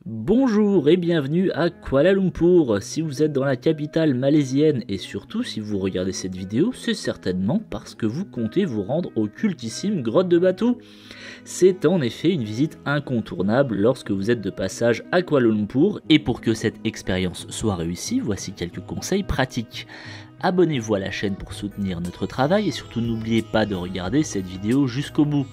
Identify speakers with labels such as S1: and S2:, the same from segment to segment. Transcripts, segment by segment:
S1: Bonjour et bienvenue à Kuala Lumpur. Si vous êtes dans la capitale malaisienne et surtout si vous regardez cette vidéo, c'est certainement parce que vous comptez vous rendre au cultissime grotte de Batu. C'est en effet une visite incontournable lorsque vous êtes de passage à Kuala Lumpur, et pour que cette expérience soit réussie, voici quelques conseils pratiques. Abonnez-vous à la chaîne pour soutenir notre travail et surtout n'oubliez pas de regarder cette vidéo jusqu'au bout.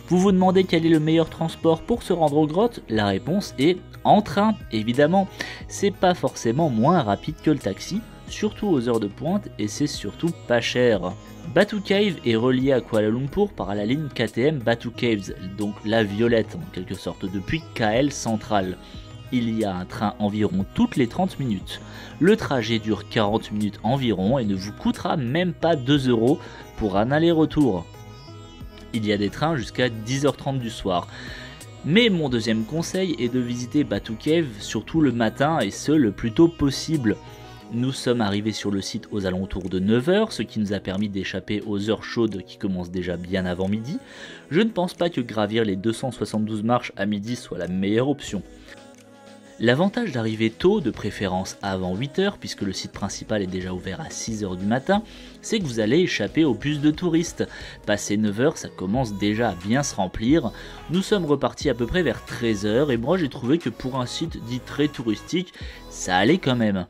S1: Vous vous demandez quel est le meilleur transport pour se rendre aux grottes? La réponse est en train, évidemment. C'est pas forcément moins rapide que le taxi, surtout aux heures de pointe, et c'est surtout pas cher. Batu Cave est relié à Kuala Lumpur par la ligne KTM Batu Caves, donc la violette en quelque sorte, depuis KL Central. Il y a un train environ toutes les 30 minutes. Le trajet dure 40 minutes environ et ne vous coûtera même pas 2 € pour un aller-retour. Il y a des trains jusqu'à 10h30 du soir. Mais mon deuxième conseil est de visiter Batu Cave, surtout le matin, et ce le plus tôt possible. Nous sommes arrivés sur le site aux alentours de 9h, ce qui nous a permis d'échapper aux heures chaudes qui commencent déjà bien avant midi. Je ne pense pas que gravir les 272 marches à midi soit la meilleure option. L'avantage d'arriver tôt, de préférence avant 8h, puisque le site principal est déjà ouvert à 6h du matin, c'est que vous allez échapper au bus de touristes. Passé 9h, ça commence déjà à bien se remplir. Nous sommes repartis à peu près vers 13h, et moi j'ai trouvé que pour un site dit très touristique, ça allait quand même.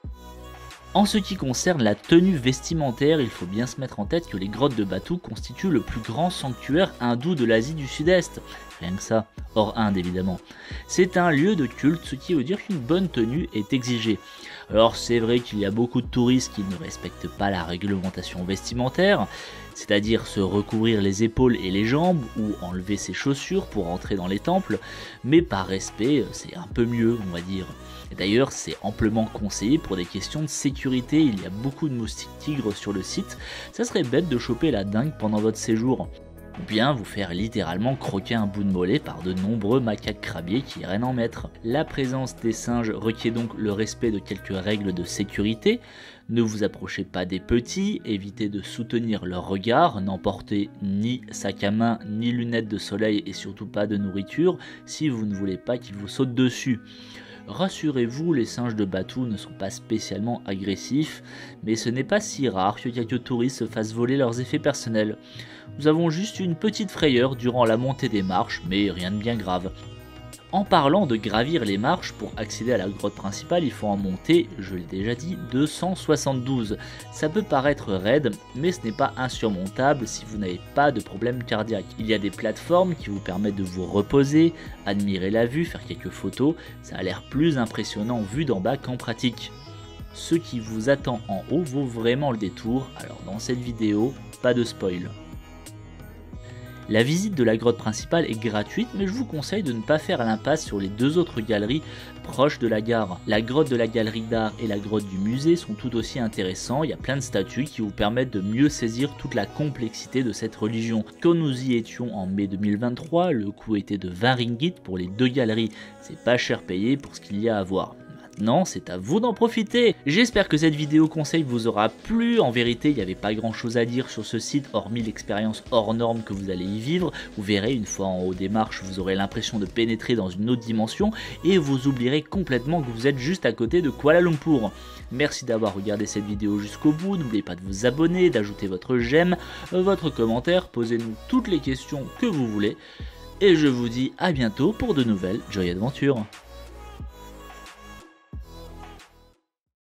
S1: En ce qui concerne la tenue vestimentaire, il faut bien se mettre en tête que les grottes de Batu constituent le plus grand sanctuaire hindou de l'Asie du Sud-Est. Rien que ça, hors Inde évidemment. C'est un lieu de culte, ce qui veut dire qu'une bonne tenue est exigée. Alors c'est vrai qu'il y a beaucoup de touristes qui ne respectent pas la réglementation vestimentaire, c'est-à-dire se recouvrir les épaules et les jambes ou enlever ses chaussures pour entrer dans les temples, mais par respect c'est un peu mieux on va dire. Et d'ailleurs c'est amplement conseillé pour des questions de sécurité, il y a beaucoup de moustiques tigres sur le site, ça serait bête de choper la dingue pendant votre séjour. Ou bien vous faire littéralement croquer un bout de mollet par de nombreux macaques crabiers qui iraient en mettre. La présence des singes requiert donc le respect de quelques règles de sécurité. Ne vous approchez pas des petits, évitez de soutenir leur regard, n'emportez ni sac à main ni lunettes de soleil et surtout pas de nourriture si vous ne voulez pas qu'ils vous sautent dessus. Rassurez-vous, les singes de Batu ne sont pas spécialement agressifs, mais ce n'est pas si rare que quelques touristes se fassent voler leurs effets personnels. Nous avons juste eu une petite frayeur durant la montée des marches, mais rien de bien grave. En parlant de gravir les marches, pour accéder à la grotte principale, il faut en monter, je l'ai déjà dit, 272. Ça peut paraître raide, mais ce n'est pas insurmontable si vous n'avez pas de problème cardiaque. Il y a des plateformes qui vous permettent de vous reposer, admirer la vue, faire quelques photos, ça a l'air plus impressionnant vu d'en bas qu'en pratique. Ce qui vous attend en haut vaut vraiment le détour, alors dans cette vidéo, pas de spoil. La visite de la grotte principale est gratuite, mais je vous conseille de ne pas faire l'impasse sur les deux autres galeries proches de la gare. La grotte de la galerie d'art et la grotte du musée sont tout aussi intéressants, il y a plein de statues qui vous permettent de mieux saisir toute la complexité de cette religion. Quand nous y étions en mai 2023, le coût était de 20 ringgit pour les deux galeries, c'est pas cher payé pour ce qu'il y a à voir. Maintenant, c'est à vous d'en profiter. J'espère que cette vidéo conseil vous aura plu. En vérité, il n'y avait pas grand chose à dire sur ce site, hormis l'expérience hors norme que vous allez y vivre. Vous verrez, une fois en haut des marches, vous aurez l'impression de pénétrer dans une autre dimension et vous oublierez complètement que vous êtes juste à côté de Kuala Lumpur. Merci d'avoir regardé cette vidéo jusqu'au bout. N'oubliez pas de vous abonner, d'ajouter votre j'aime, votre commentaire, posez-nous toutes les questions que vous voulez. Et je vous dis à bientôt pour de nouvelles Joyeuses Adventures.